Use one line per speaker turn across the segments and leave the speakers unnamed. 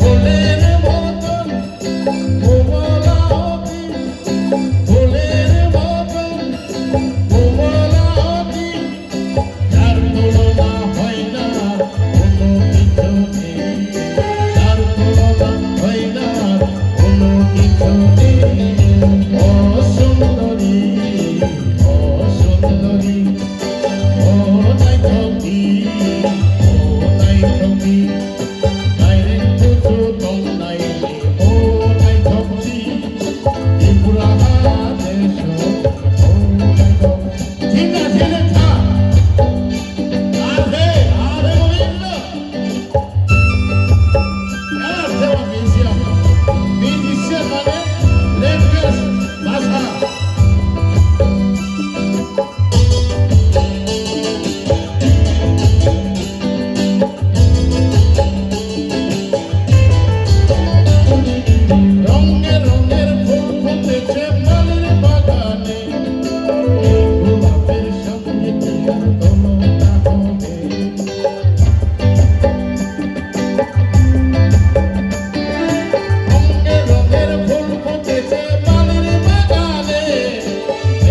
ফুলের মতন কোমলাবতী, ফুলের মতন কোমলাবতী, যার তুলনা হয় না কোনো কিছুতে, যার তুলনা হয় না কোনো কিছুতে। ও সুন্দরী, ও সুন্দরী, ও নাইকি, ও নাইকি, নাইরে কিছু দম নাইলে, ও নাইকি, ত্রিপুরা দেশ, ও নাইকি। ঠিক আছে রে থা, আরে আরে গোবিন্দ, এর সেবা মিউজিয়াম, মিউজিয়াম মানে লেটেস্ট ভাষা। রঙের রঙের ফুল ফুটেছে মালির বাগানে, এই গোলাপের সঙ্গে কি আর তুলনা হবে? রঙের রঙের ফুল ফুটেছে মালির বাগানে,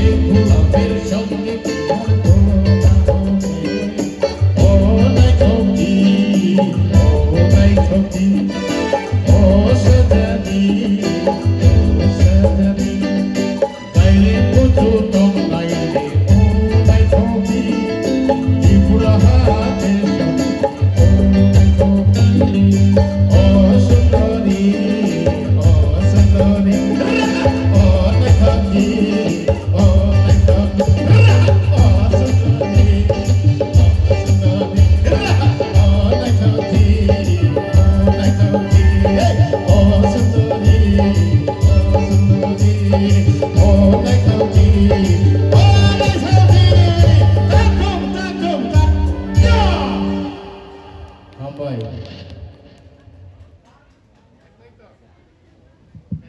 এই গোলাপের সঙ্গে কি আর তুলনা হবে? ও নাইকি, ও নাইকি, ও সজনী, ও সজনী, গাইলে কুছু দম নাইলে, ও নাইকি, ত্রিপুরা দেশ, ও নাইকি। ও সুন্দরী, ও সুন্দরী, ও নাইকি, ও নাইকি, ও সুন্দরী, ও সুন্দরী, ও নাইকি, ও নাইকি, ও সুন্দরী, ও সুন্দরী, ও নাইকি, ও নাইকি, তাকুম তাকুম তা, ইয়া! হাম্বাই।